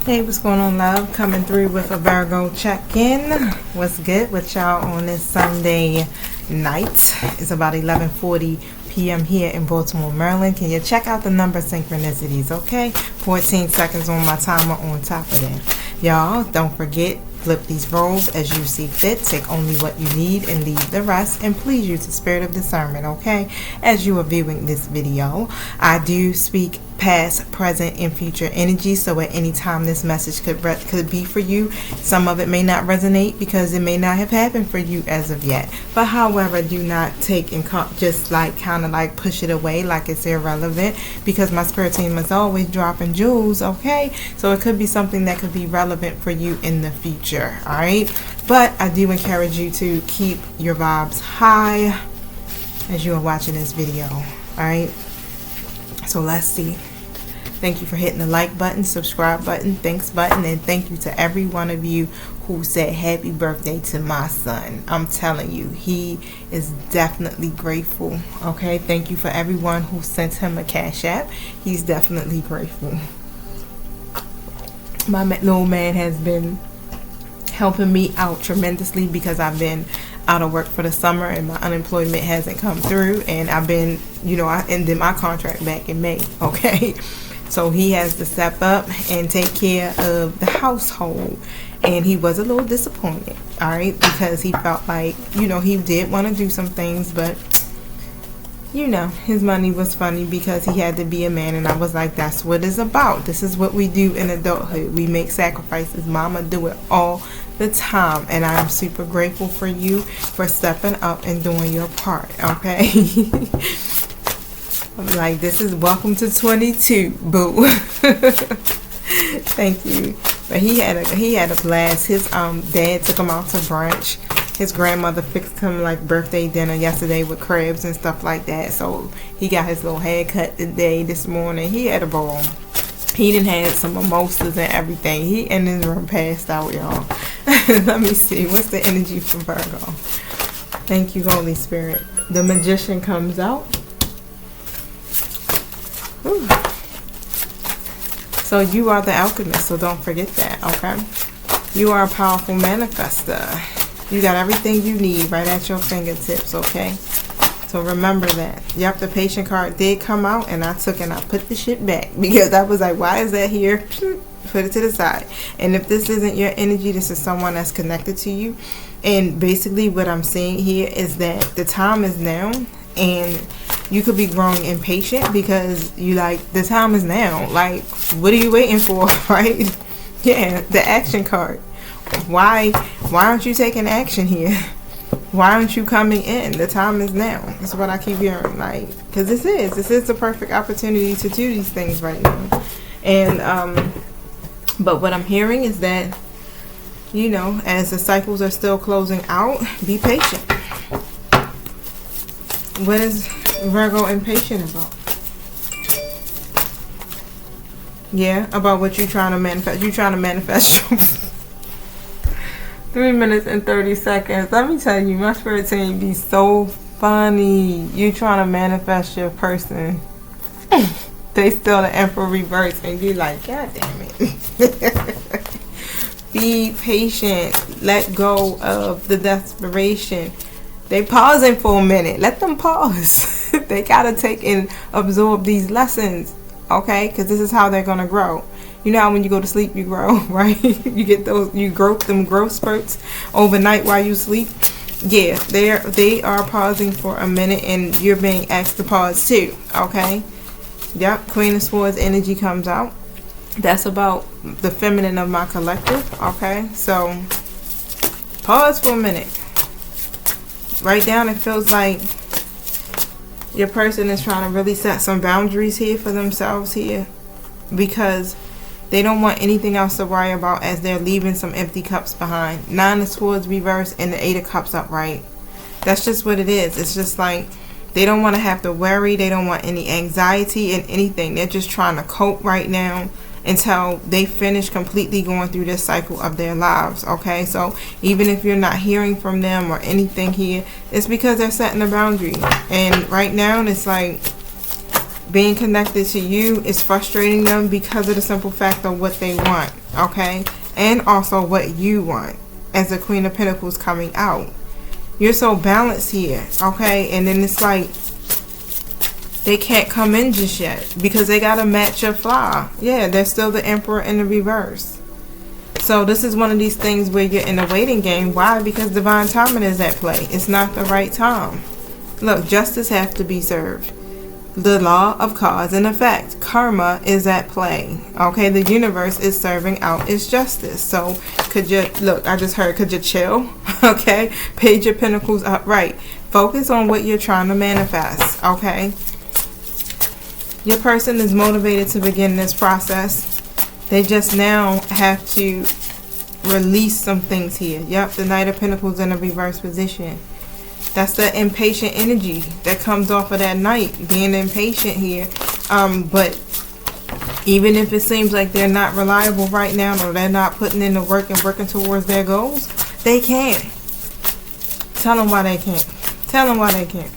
Hey, what's going on, love? Coming through with a Virgo check-in. What's good with y'all on this Sunday night? It's about 11:40 p.m. here in Baltimore, Maryland. Can you check out the number synchronicities, okay? 14 seconds on my timer on top of that. Y'all, don't forget, flip these roles as you see fit. Take only what you need and leave the rest. And please use the spirit of discernment, okay? As you are viewing this video, I do speak past, present, and future energy. So at any time this message could be for you. Some of it may not resonate because it may not have happened for you as of yet. But however, do not take and just like kind of like push it away like it's irrelevant, because my spirit team is always dropping jewels, okay? So it could be something that could be relevant for you in the future, all right? But I do encourage you to keep your vibes high as you are watching this video, all right? So let's see. Thank you for hitting the like button, subscribe button, thanks button, and thank you to every one of you who said happy birthday to my son. I'm telling you, he is definitely grateful, okay? Thank you for everyone who sent him a cash app. He's definitely grateful. My little man has been helping me out tremendously because I've been out of work for the summer and my unemployment hasn't come through, and I've been, you know, I ended my contract back in May, okay? So he has to step up and take care of the household, and he was a little disappointed, all right, because he felt like, you know, he did want to do some things, but you know, his money was funny because he had to be a man, and I was like, that's what it's about. This is what we do in adulthood. We make sacrifices. Mama do it all the time, and I am super grateful for you for stepping up and doing your part, okay? I'm like, this is welcome to 22, boo. Thank you. But he had a blast. His dad took him out to brunch. His grandmother fixed him like birthday dinner yesterday with crabs and stuff like that. So he got his little haircut today, this morning. He had a ball. He done had some mimosas and everything. He in his room passed out, y'all. Let me see. What's the energy from Virgo? Thank you, Holy Spirit. The Magician comes out. Whew. So you are the alchemist, so don't forget that, okay? You are a powerful manifester. You got everything you need right at your fingertips, okay? So remember that. Yep, the patient card did come out, and I took and I put the shit back because I was like, why is that here? Put it to the side. And if this isn't your energy, this is someone that's connected to you. And basically what I'm saying here is that the time is now, and you could be growing impatient because you like, the time is now. Like, what are you waiting for, right? Yeah, the action card. Why aren't you taking action here? Why aren't you coming in? The time is now. That's what I keep hearing. Like, because this is the perfect opportunity to do these things right now. And but what I'm hearing is that, you know, as the cycles are still closing out, be patient. What is Virgo impatient about? Yeah, about what you're trying to manifest. You're trying to manifest your 3 minutes and 30 seconds. Let me tell you, my spirit team be so funny. You trying to manifest your person. They still the Emperor reverse, and you like, God damn it. Be patient. Let go of the desperation. They pausing for a minute. Let them pause. They gotta take and absorb these lessons, okay? Because this is how they're gonna grow. You know how when you go to sleep you grow, right? You get them growth spurts overnight while you sleep. Yeah, they are pausing for a minute, and you're being asked to pause too, okay? Yep, Queen of Swords energy comes out. That's about the feminine of my collective, okay? So pause for a minute. Right down, it feels like your person is trying to really set some boundaries here for themselves here, because they don't want anything else to worry about as they're leaving some empty cups behind. 9 of Swords reverse and the 8 of Cups upright. That's just what it is. It's just like they don't want to have to worry. They don't want any anxiety and anything. They're just trying to cope right now until they finish completely going through this cycle of their lives, okay? So even if you're not hearing from them or anything here, it's because they're setting a boundary. And right now it's like being connected to you is frustrating them because of the simple fact of what they want, okay? And also what you want as the Queen of Pentacles coming out. You're so balanced here, okay? And then it's like they can't come in just yet because they got to match your fly. Yeah, they're still the Emperor in the reverse. So this is one of these things where you're in a waiting game. Why? Because divine timing is at play. It's not the right time. Look, justice has to be served. The law of cause and effect, karma, is at play. Okay, the universe is serving out its justice. So could you, look, I just heard, could you chill? Okay, Page of Pentacles upright. Focus on what you're trying to manifest. Okay, your person is motivated to begin this process. They just now have to release some things here. Yep, the Knight of Pentacles in a reverse position. That's the impatient energy that comes off of that Knight, being impatient here. But even if it seems like they're not reliable right now, or they're not putting in the work and working towards their goals, they can't. Tell them why they can't. Tell them why they can't.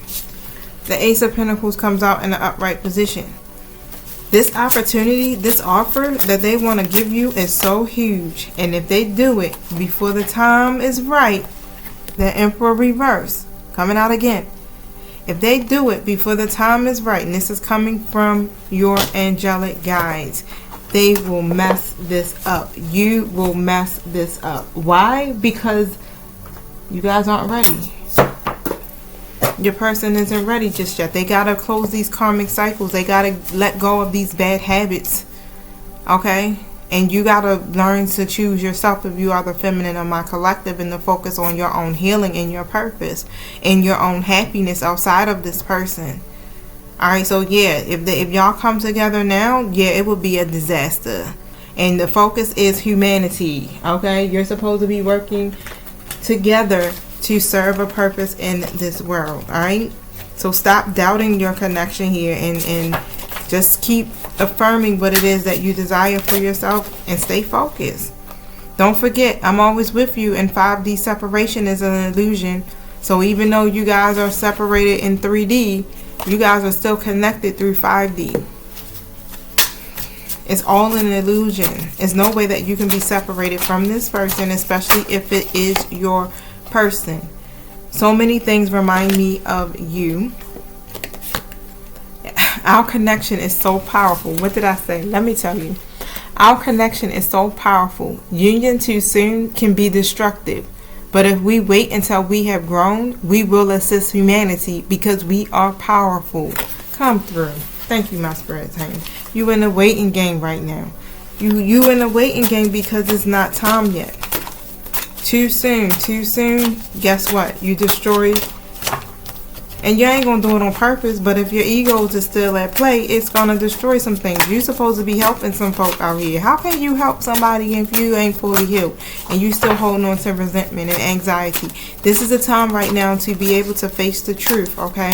The Ace of Pentacles comes out in the upright position. This opportunity, this offer that they want to give you is so huge. And if they do it before the time is right, the Emperor reverse, coming out again. If they do it before the time is right, and this is coming from your angelic guides, they will mess this up. You will mess this up. Why? Because you guys aren't ready. Your person isn't ready just yet. They got to close these karmic cycles. They got to let go of these bad habits. Okay? And you got to learn to choose yourself if you are the feminine of my collective, and to focus on your own healing and your purpose and your own happiness outside of this person. Alright, so yeah, if y'all come together now, yeah, it would be a disaster. And the focus is humanity. Okay? You're supposed to be working together to serve a purpose in this world. Alright? So stop doubting your connection here, and just keep affirming what it is that you desire for yourself, and stay focused. Don't forget, I'm always with you, and 5D separation is an illusion. So even though you guys are separated in 3D, you guys are still connected through 5D. It's all an illusion. There's no way that you can be separated from this person, especially if it is your person. So many things remind me of you. Our connection is so powerful. What did I say? Let me tell you. Our connection is so powerful. Union too soon can be destructive. But if we wait until we have grown, we will assist humanity because we are powerful. Come through. Thank you, my spirit team. You in a waiting game right now. You in a waiting game because it's not time yet. Too soon. Too soon. Guess what? You destroy. And you ain't going to do it on purpose, but if your egos is still at play, it's going to destroy some things. You're supposed to be helping some folk out here. How can you help somebody if you ain't fully healed and you still holding on to resentment and anxiety? This is the time right now to be able to face the truth, okay?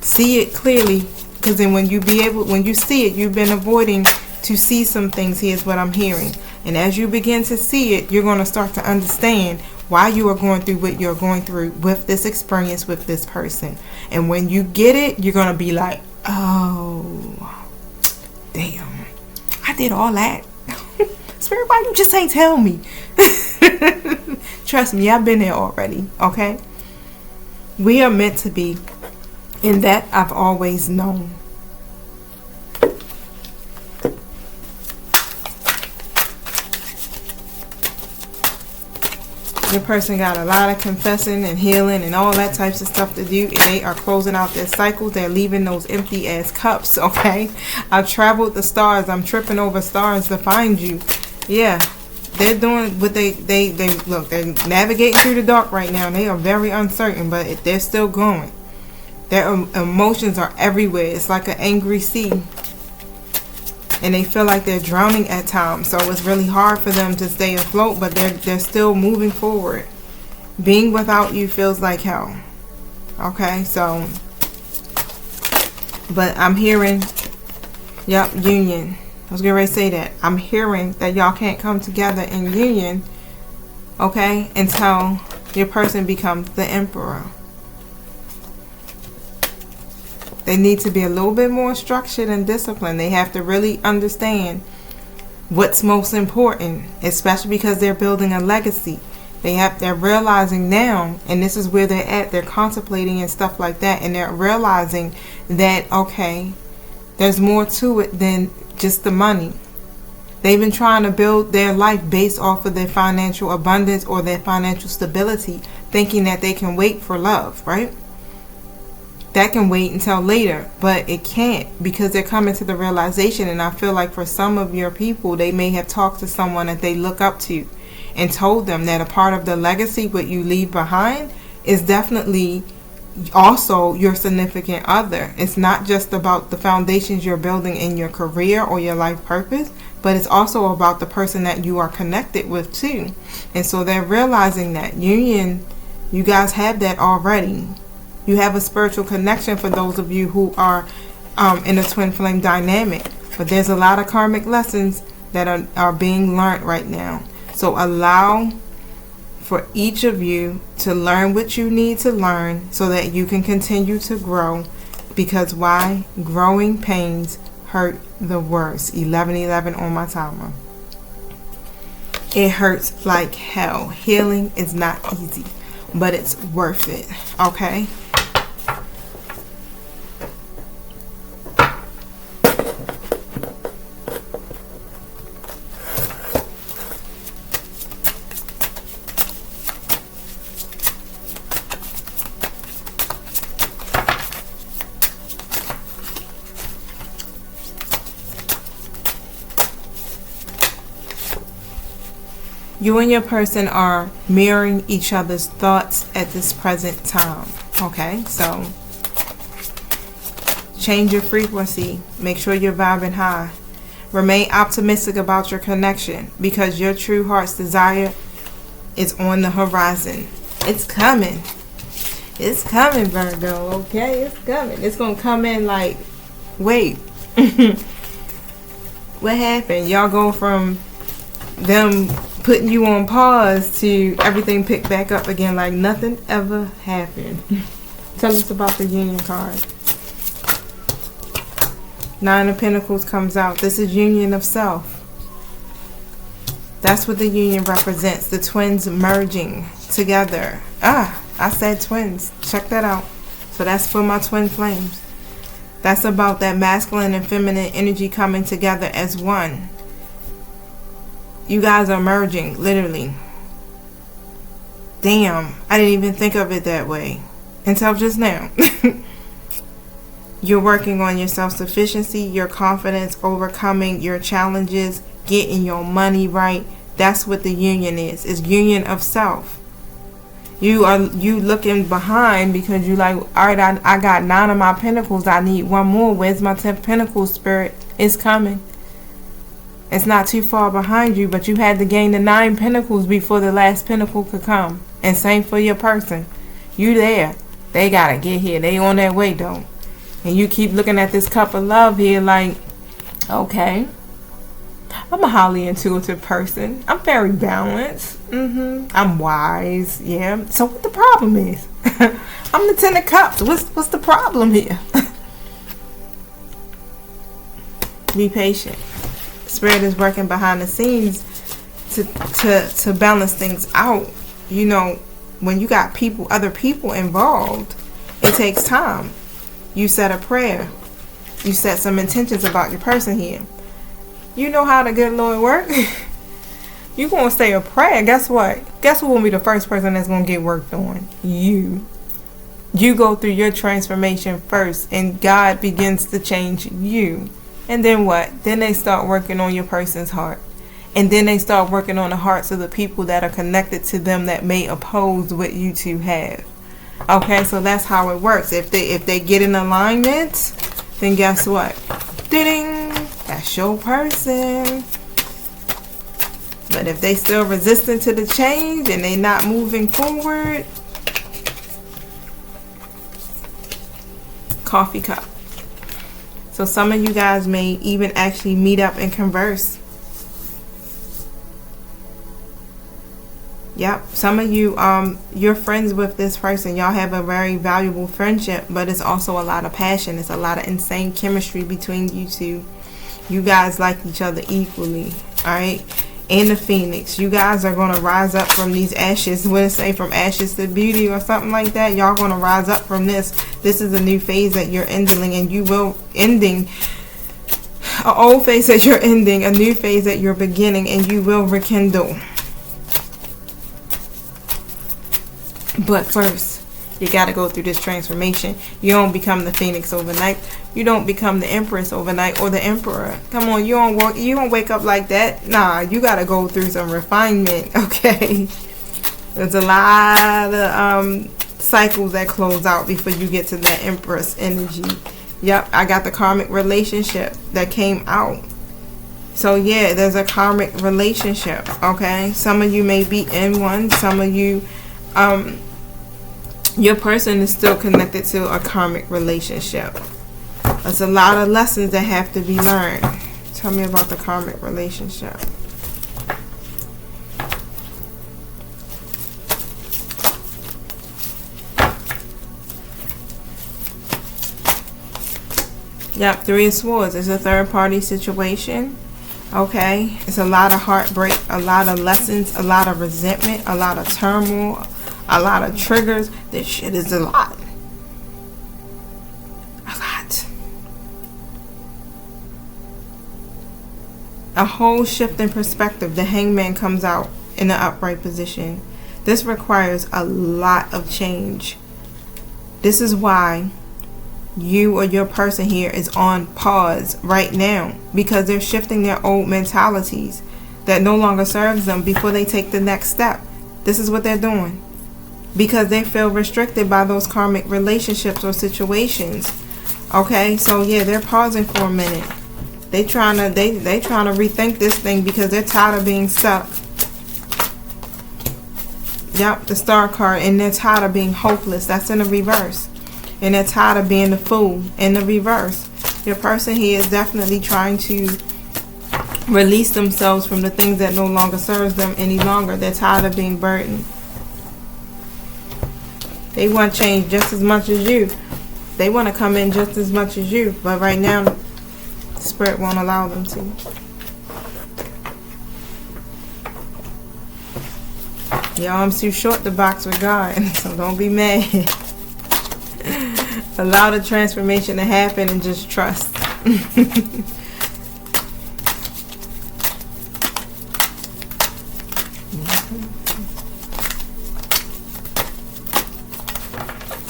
See it clearly, because then when you see it, you've been avoiding to see some things. Here's what I'm hearing. And as you begin to see it, you're going to start to understand why you are going through what you're going through with this experience with this person. And when you get it, you're going to be like, oh, damn, I did all that. Spirit, why you just ain't tell me? Trust me, I've been there already, okay? We are meant to be, and that I've always known. Your person got a lot of confessing and healing and all that types of stuff to do, and they are closing out their cycles. They're leaving those empty ass cups, okay? I've traveled the stars. I'm tripping over stars to find you. Yeah, they're doing what they look, they're navigating through the dark right now. They are very uncertain, but they're still going. Their emotions are everywhere. It's like an angry sea. And they feel like they're drowning at times. So it's really hard for them to stay afloat, but they're still moving forward. Being without you feels like hell. Okay, so, but I'm hearing, yep, union. I was getting ready to say that. I'm hearing that y'all can't come together in union, okay, until your person becomes the emperor. They need to be a little bit more structured and disciplined. They have to really understand what's most important, especially because they're building a legacy. They're realizing now, and this is where they're at, they're contemplating and stuff like that, and they're realizing that, okay, there's more to it than just the money. They've been trying to build their life based off of their financial abundance or their financial stability, thinking that they can wait for love, right? That can wait until later, but it can't, because they're coming to the realization. And I feel like for some of your people, they may have talked to someone that they look up to and told them that a part of the legacy, what you leave behind, is definitely also your significant other. It's not just about the foundations you're building in your career or your life purpose, but it's also about the person that you are connected with too. And so they're realizing that union, you guys have that already. You have a spiritual connection for those of you who are in a twin flame dynamic. But there's a lot of karmic lessons that are being learned right now. So allow for each of you to learn what you need to learn so that you can continue to grow. Because why? Growing pains hurt the worst. 11:11 on my timer. It hurts like hell. Healing is not easy, but it's worth it. Okay? You and your person are mirroring each other's thoughts at this present time. Okay, so change your frequency. Make sure you're vibing high. Remain optimistic about your connection, because your true heart's desire is on the horizon. It's coming. It's coming, Virgo. Okay, it's coming. It's going to come in like, wait. What happened? Y'all go from them putting you on pause to everything picked back up again like nothing ever happened. Tell us about the union card. Nine of Pentacles comes out. This is union of self. That's what the union represents. The twins merging together. I said twins. Check that out. So that's for my twin flames. That's about that masculine and feminine energy coming together as one. You guys are merging, literally. Damn, I didn't even think of it that way until just now. You're working on your self-sufficiency, your confidence, overcoming your challenges, getting your money right. That's what the union is. It's union of self. You looking behind because you like, all right, I got 9 of my pentacles. I need one more. Where's my 10th pentacle, spirit? It's coming. It's not too far behind you, but you had to gain the 9 pentacles before the last pentacle could come. And same for your person. You there. They gotta get here. They on their way though. And you keep looking at this cup of love here like, okay, I'm a highly intuitive person. I'm very balanced. I'm wise. Yeah. So what the problem is? I'm the 10 of cups. What's the problem here? Be patient. Spirit is working behind the scenes to balance things out. You know, when you got other people involved, it takes time. You set a prayer. You set some intentions about your person here. You know how the good Lord work. You gonna say a prayer. Guess what? Guess who will be the first person that's gonna get worked on? You. You go through your transformation first, and God begins to change you. And then what? Then they start working on your person's heart. And then they start working on the hearts of the people that are connected to them that may oppose what you two have. Okay, so that's how it works. If they get in alignment, then guess what? Ding! That's your person. But if they still resistant to the change and they not moving forward, coffee cup. So some of you guys may even actually meet up and converse. Yep. Some of you, you're friends with this person. Y'all have a very valuable friendship, but it's also a lot of passion. It's a lot of insane chemistry between you two. You guys like each other equally. Alright? And the Phoenix. You guys are going to rise up from these ashes. What it say? From ashes to beauty or something like that. Y'all going to rise up from this. This is a new phase that you're ending, and you will ending an old phase that you're ending, a new phase that you're beginning, and you will rekindle. But first, you got to go through this transformation. You don't become the Phoenix overnight. You don't become the Empress overnight or the Emperor. Come on, you don't wake up like that. Nah, you got to go through some refinement, okay? There's a lot of cycles that close out before you get to that Empress energy. Yep, I got the karmic relationship that came out. So yeah, there's a karmic relationship, okay? Some of you may be in one. Some of you, your person is still connected to a karmic relationship. There's a lot of lessons that have to be learned. Tell me about the karmic relationship. Yep, Three of Swords. It's a third party situation. Okay, it's a lot of heartbreak, a lot of lessons, a lot of resentment, a lot of turmoil, a lot of triggers. This shit is a lot. A lot. A whole shift in perspective. The Hangman comes out in the upright position. This requires a lot of change. This is why you or your person here is on pause right now, because they're shifting their old mentalities that no longer serves them before they take the next step. This is what they're doing because they feel restricted by those karmic relationships or situations. Okay, so yeah, they're pausing for a minute. They trying to rethink this thing because they're tired of being stuck. Yep, the Star card, and they're tired of being hopeless. That's in the reverse. And they're tired of being the fool in the reverse. Your person here is definitely trying to release themselves from the things that no longer serves them any longer. They're tired of being burdened. They want change just as much as you. They want to come in just as much as you. But right now, Spirit won't allow them to. Your arm's too short to box with God, so don't be mad. Allow the transformation to happen and just trust.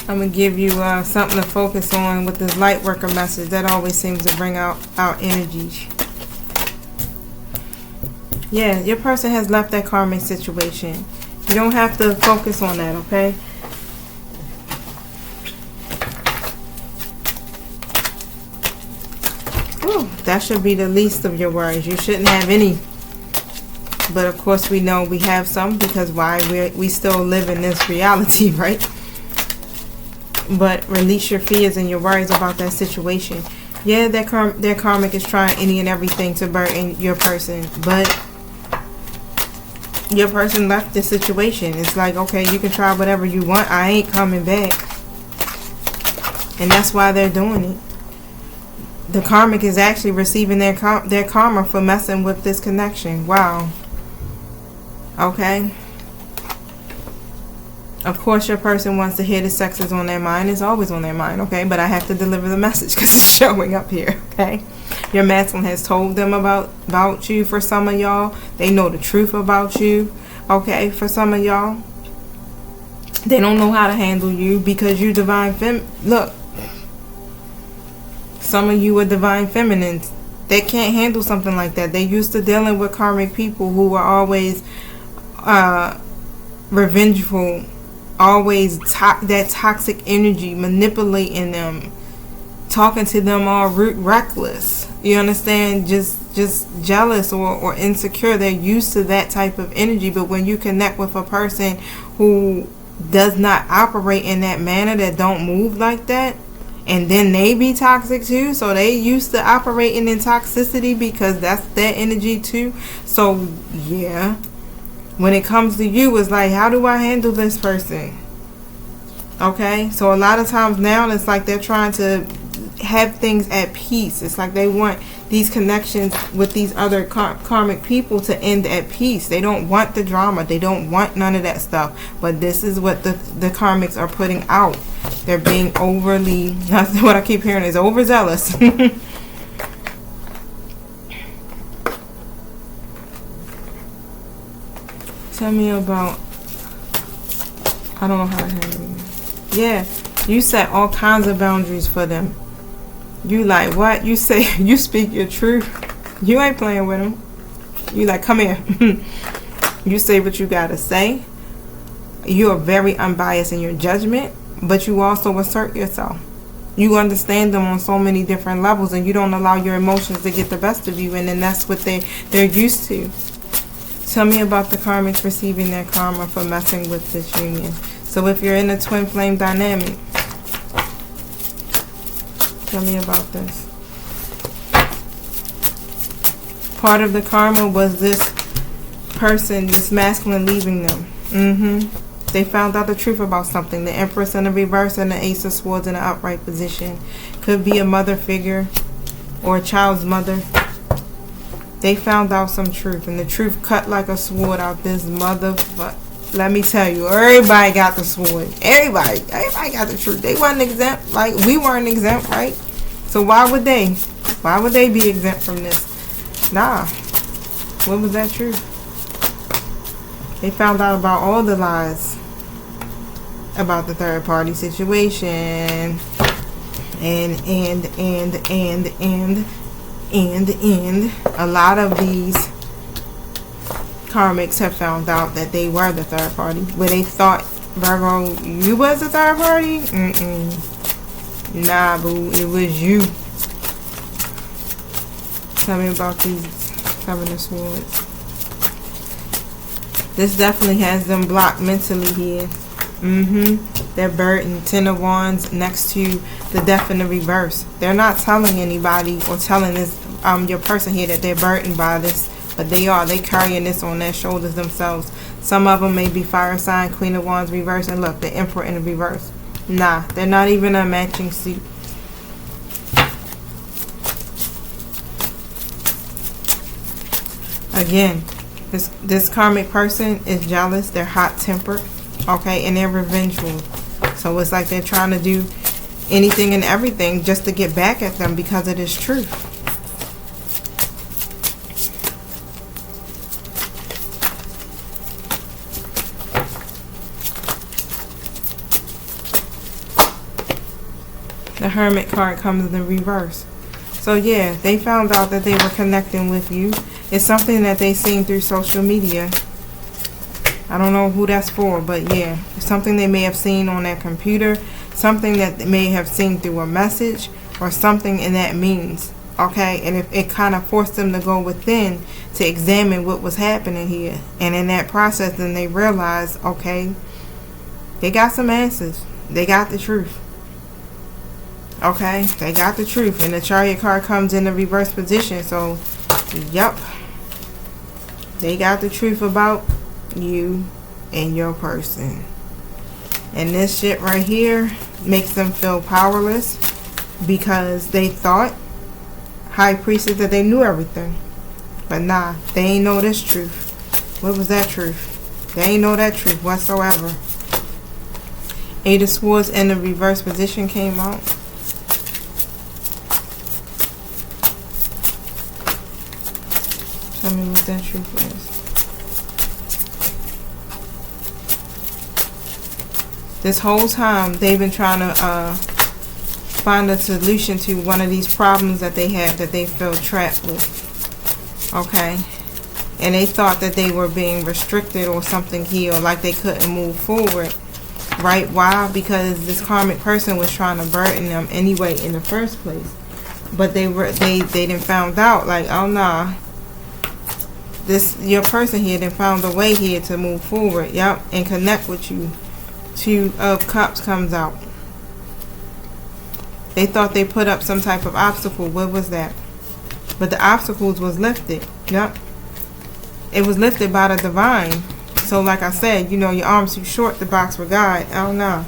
I'm going to give you something to focus on with this light worker message. That always seems to bring out our energies. Yeah, your person has left that karmic situation. You don't have to focus on that, okay? That should be the least of your worries. You shouldn't have any. But of course we know we have some, because why? We still live in this reality, right? But release your fears and your worries about that situation. Yeah, their karmic is trying any and everything to burden your person. But your person left the situation. It's like, okay, you can try whatever you want. I ain't coming back. And that's why they're doing it. The karmic is actually receiving their karma for messing with this connection. Wow. Okay. Of course, your person wants to hear the sex is on their mind. It's always on their mind, okay? But I have to deliver the message because it's showing up here, okay? Your masculine has told them about you for some of y'all. They know the truth about you, okay? For some of y'all. They don't know how to handle you because you divine fem. Look. Some of you are divine feminines. They can't handle something like that. They used to dealing with karmic people who were always revengeful, always that toxic energy, manipulating them, talking to them all reckless. You understand? Just jealous or insecure. They're used to that type of energy. But when you connect with a person who does not operate in that manner, that don't move like that, and then they be toxic too, so they used to operating in toxicity because that's their energy too. So yeah, When it comes to you, it's like, how do I handle this person? Okay, so a lot of times now it's like they're trying to have things at peace. It's like they want these connections with these other karmic people to end at peace. They don't want the drama. They don't want none of that stuff. But this is what the karmics are putting out. They're being overly, that's what I keep hearing, is overzealous. Tell me about, I don't know how to handle it. Yeah, you set all kinds of boundaries for them. You like, what? You say, you speak your truth. You ain't playing with them. You like, come here. You say what you gotta say. You are very unbiased in your judgment, but you also assert yourself. You understand them on so many different levels, and you don't allow your emotions to get the best of you, and then that's what they're used to. Tell me about the karmics receiving their karma for messing with this union. So if you're in a twin flame dynamic, tell me about this. Part of the karma was this person, this masculine, leaving them. They found out the truth about something. The Empress in the reverse and the Ace of Swords in the upright position. Could be a mother figure or a child's mother. They found out some truth, and the truth cut like a sword out this motherfucker. Let me tell you, everybody got the sword. Everybody got the truth. They wasn't exempt. Like, we weren't exempt, right? So why would they? Why would they be exempt from this? Nah. What was that truth? They found out about all the lies about the third party situation. And a lot of these karmics have found out that they were the third party, where they thought, Virgo, you was the third party? Nah, boo, it was you. Tell me about these Seven of Swords. This definitely has them blocked mentally here. They're burdened. Ten of Wands next to the Death in the reverse. They're not telling anybody or telling this your person here that they're burdened by this, but they are. They carrying this on their shoulders themselves. Some of them may be fire sign, Queen of Wands reverse, and look, the Emperor in the reverse. Nah, they're not even a matching suit. Again, this karmic person is jealous. They're hot-tempered, okay, and they're revengeful. So it's like they're trying to do anything and everything just to get back at them because of this truth. The Hermit card comes in the reverse. So yeah, they found out that they were connecting with you. It's something that they seen through social media. I don't know who that's for, but yeah, it's something they may have seen on their computer, something that they may have seen through a message, or something in that means. Okay, and it kind of forced them to go within to examine what was happening here. And in that process, then they realized, okay, they got some answers. They got the truth. Okay, they got the truth. And the Chariot card comes in the reverse position. So, yep, they got the truth about you and your person. And this shit right here makes them feel powerless because they thought, High Priestess, that they knew everything. But nah, they ain't know this truth. What was that truth? They ain't know that truth whatsoever. Eight of Swords in the reverse position came out. Tell me what that truth is. This whole time, they've been trying to find a solution to one of these problems that they have that they feel trapped with. Okay? And they thought that they were being restricted or something here, or like they couldn't move forward. Right? Why? Because this karmic person was trying to burden them anyway in the first place. But they didn't found out, like, oh nah, your person here done found a way here to move forward, yep, and connect with you. Two of Cups comes out. They thought they put up some type of obstacle. What was that? But the obstacles was lifted. Yep. It was lifted by the divine. So like I said, you know, your arms too short to box with God. I don't know.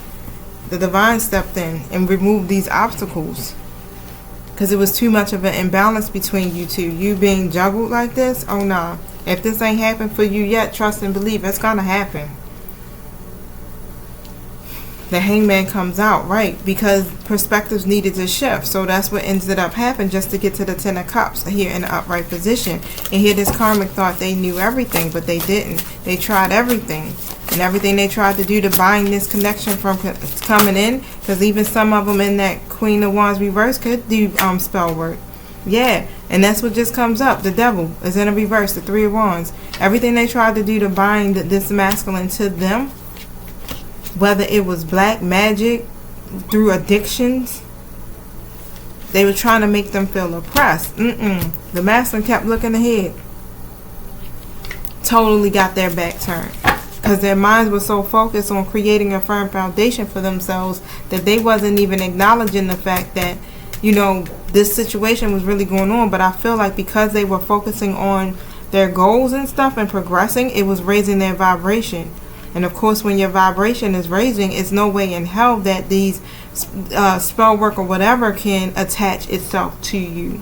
The divine stepped in and removed these obstacles. Because it was too much of an imbalance between you two. You being juggled like this, oh no. If this ain't happened for you yet, trust and believe it's gonna happen. The hangman comes out, right? Because perspectives needed to shift. So that's what ended up happening, just to get to the 10 of cups here in the upright position. And here this karmic thought they knew everything, but they didn't. They tried everything. And everything they tried to do to bind this connection from coming in. Because even some of them in that Queen of Wands reverse could do spell work. Yeah. And that's what just comes up. The devil is in a reverse, the 3 of Wands. Everything they tried to do to bind this masculine to them, whether it was black magic, through addictions, they were trying to make them feel oppressed. The masculine kept looking ahead. Totally got their back turned. Because their minds were so focused on creating a firm foundation for themselves that they wasn't even acknowledging the fact that, you know, this situation was really going on. But I feel like because they were focusing on their goals and stuff and progressing, it was raising their vibration. And of course, when your vibration is raising, it's no way in hell that these spell work or whatever can attach itself to you.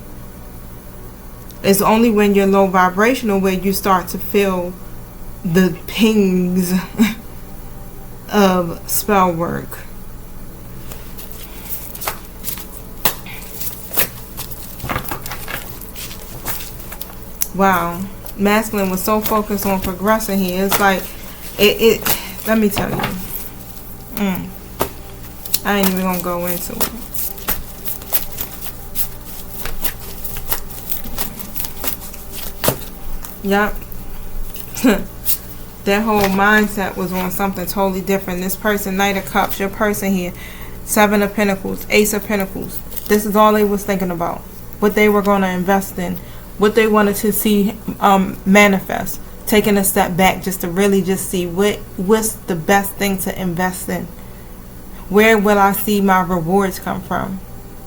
It's only when you're low vibrational where you start to feel the pings of spell work. Wow. Masculine was so focused on progressing here. It's like, let me tell you. I ain't even gonna go into it. Yep. Their whole mindset was on something totally different. This person, Knight of Cups, your person here, 7 of Pentacles, Ace of Pentacles. This is all they was thinking about. What they were going to invest in. What they wanted to see manifest. Taking a step back just to really just see what's the best thing to invest in. Where will I see my rewards come from?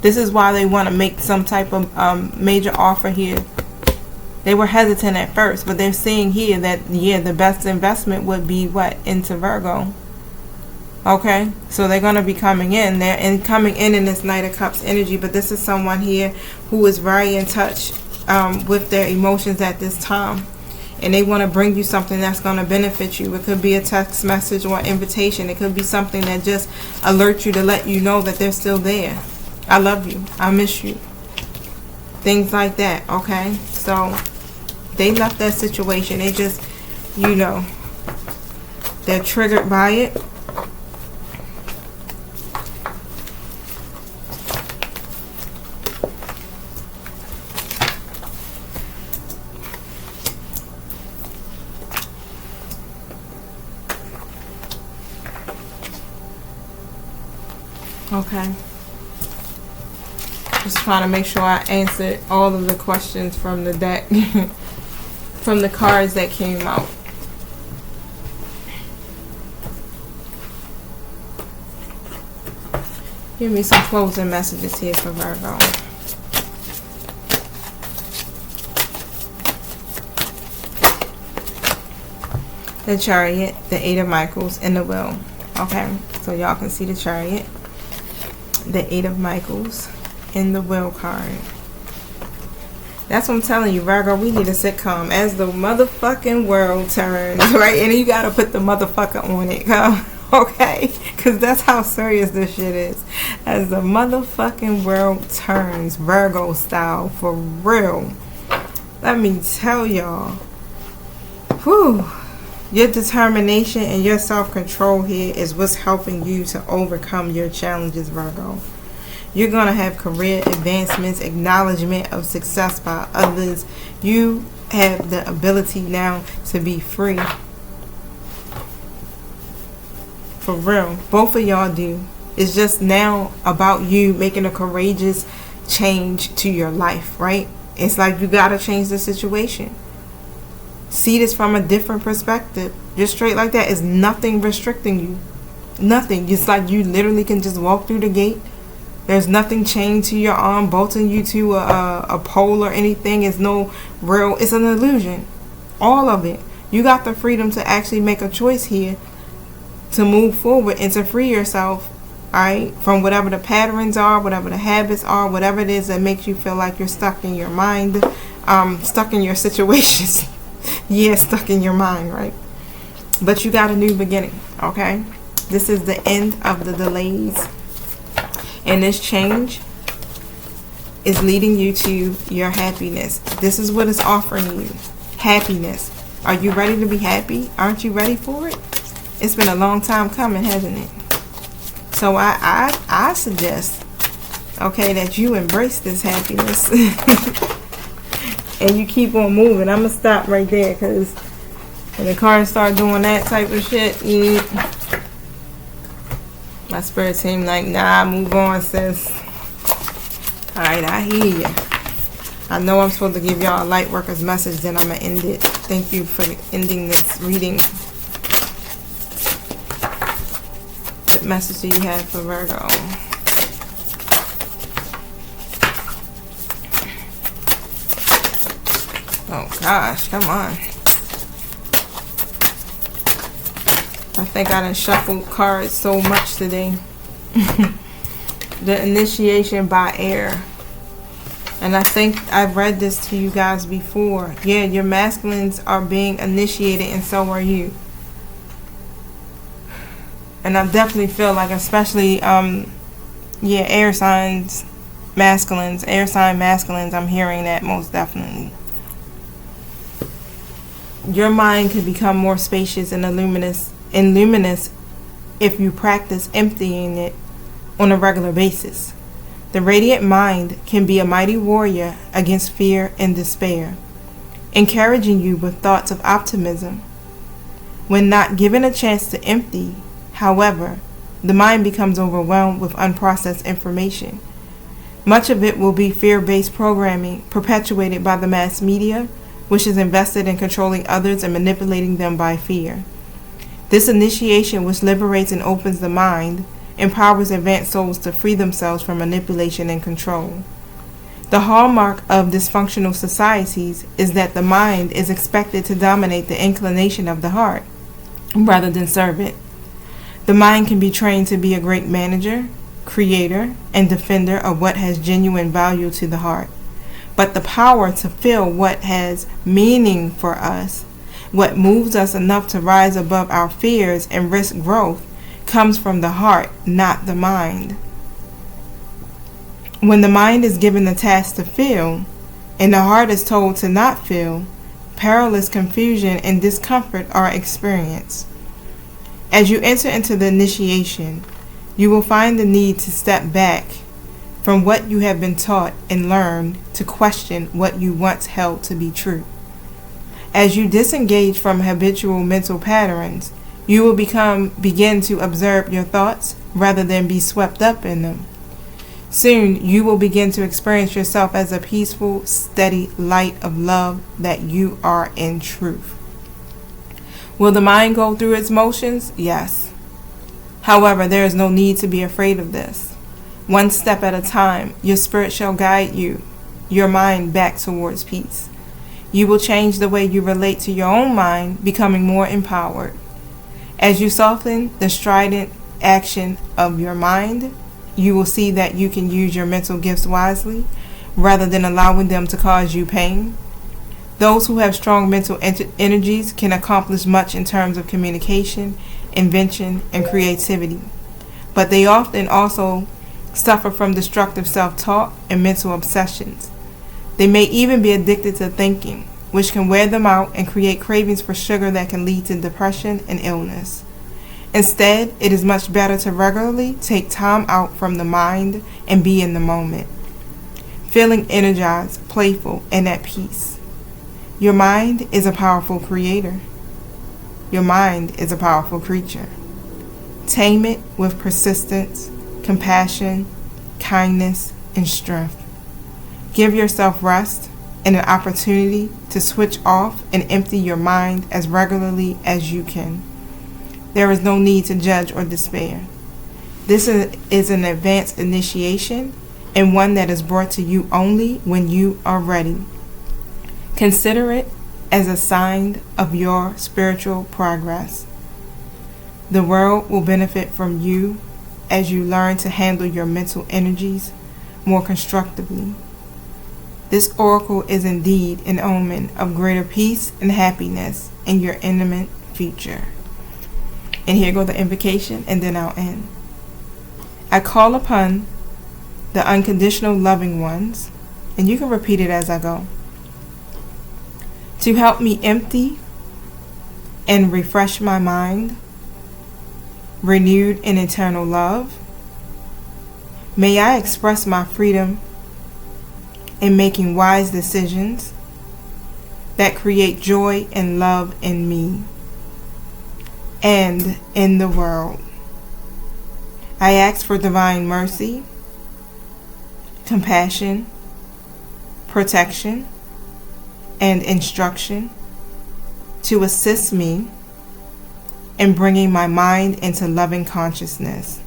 This is why they want to make some type of major offer here. They were hesitant at first, but they're seeing here that, yeah, the best investment would be what? Into Virgo. Okay, so they're going to be coming in. They're coming in this Knight of Cups energy, but this is someone here who is very in touch with their emotions at this time. And they want to bring you something that's going to benefit you. It could be a text message or invitation. It could be something that just alerts you to let you know that they're still there. I love you. I miss you. Things like that, okay? So they left that situation. They just, you know, they're triggered by it. Okay. Just trying to make sure I answered all of the questions from the deck, from the cards that came out. Give me some closing messages here for Virgo. The Chariot, the 8 of Michaels, and the Wheel. Okay, so y'all can see the Chariot, the 8 of Michaels, and the Wheel card. That's what I'm telling you, Virgo. We need a sitcom as the motherfucking world turns, right? And you gotta put the motherfucker on it, okay? Because that's how serious this shit is. As the motherfucking world turns, Virgo style, for real. Let me tell y'all. Whew. Your determination and your self-control here is what's helping you to overcome your challenges, Virgo. You're going to have career advancements, acknowledgement of success by others. You have the ability now to be free. For real. Both of y'all do. It's just now about you making a courageous change to your life, right? It's like you got to change the situation. See this from a different perspective. Just straight like that. Is nothing restricting you. Nothing. It's like you literally can just walk through the gate. There's nothing chained to your arm, bolting you to a pole or anything. It's no real. It's an illusion. All of it. You got the freedom to actually make a choice here to move forward and to free yourself, right, from whatever the patterns are, whatever the habits are, whatever it is that makes you feel like you're stuck in your mind, stuck in your situations. Yeah, stuck in your mind, right? But you got a new beginning, okay? This is the end of the delays. And this change is leading you to your happiness. This is what it's offering you. Happiness. Are you ready to be happy? Aren't you ready for it? It's been a long time coming, hasn't it? So I suggest, okay, that you embrace this happiness. And you keep on moving. I'm going to stop right there, because when the cards start doing that type of shit, my spirit team like, nah, move on, sis. Alright, I hear you. I know I'm supposed to give y'all a light worker's message, then I'm going to end it. Thank you for ending this reading. What message do you have for Virgo? Oh gosh, come on. I think I done shuffled cards so much today. The initiation by air. And I think I've read this to you guys before. Yeah, your masculines are being initiated, and so are you. And I definitely feel like, especially, air signs, masculines, air sign masculines, I'm hearing that most definitely. Your mind can become more spacious and luminous if you practice emptying it on a regular basis. The radiant mind can be a mighty warrior against fear and despair, encouraging you with thoughts of optimism. When not given a chance to empty, however, the mind becomes overwhelmed with unprocessed information. Much of it will be fear-based programming perpetuated by the mass media, which is invested in controlling others and manipulating them by fear. This initiation, which liberates and opens the mind, empowers advanced souls to free themselves from manipulation and control. The hallmark of dysfunctional societies is that the mind is expected to dominate the inclination of the heart, rather than serve it. The mind can be trained to be a great manager, creator, and defender of what has genuine value to the heart. But the power to feel what has meaning for us, what moves us enough to rise above our fears and risk growth, comes from the heart, not the mind. When the mind is given the task to feel, and the heart is told to not feel, perilous confusion and discomfort are experienced. As you enter into the initiation, you will find the need to step back from what you have been taught and learned to question what you once held to be true. As you disengage from habitual mental patterns, you will begin to observe your thoughts rather than be swept up in them. Soon, you will begin to experience yourself as a peaceful, steady light of love that you are in truth. Will the mind go through its motions? Yes. However, there is no need to be afraid of this. One step at a time, your spirit shall guide you, your mind back towards peace. You will change the way you relate to your own mind, becoming more empowered. As you soften the strident action of your mind, you will see that you can use your mental gifts wisely, rather than allowing them to cause you pain. Those who have strong mental energies can accomplish much in terms of communication, invention, and creativity. But they often also suffer from destructive self-talk and mental obsessions. They may even be addicted to thinking, which can wear them out and create cravings for sugar that can lead to depression and illness. Instead, it is much better to regularly take time out from the mind and be in the moment, feeling energized, playful, and at peace. Your mind is a powerful creator. Your mind is a powerful creature. Tame it with persistence, compassion, kindness, and strength. Give yourself rest and an opportunity to switch off and empty your mind as regularly as you can. There is no need to judge or despair. This is an advanced initiation, and one that is brought to you only when you are ready. Consider it as a sign of your spiritual progress. The world will benefit from you as you learn to handle your mental energies more constructively. This oracle is indeed an omen of greater peace and happiness in your imminent future. And here go the invocation, and then I'll end. I call upon the unconditional loving ones, and you can repeat it as I go, to help me empty and refresh my mind, renewed in eternal love. May I express my freedom in making wise decisions that create joy and love in me and in the world. I ask for divine mercy, compassion, protection, and instruction to assist me in bringing my mind into loving consciousness.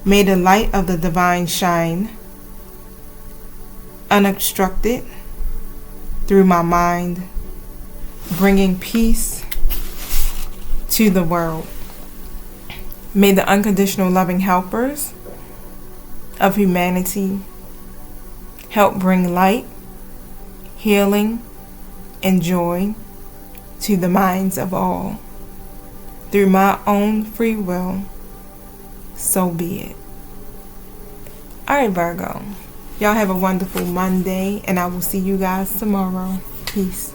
May the light of the divine shine unobstructed through my mind, bringing peace to the world. May the unconditional loving helpers of humanity help bring light, healing, and joy to the minds of all. Through my own free will, so be it. Alright, Virgo. Y'all have a wonderful Monday, and I will see you guys tomorrow. Peace.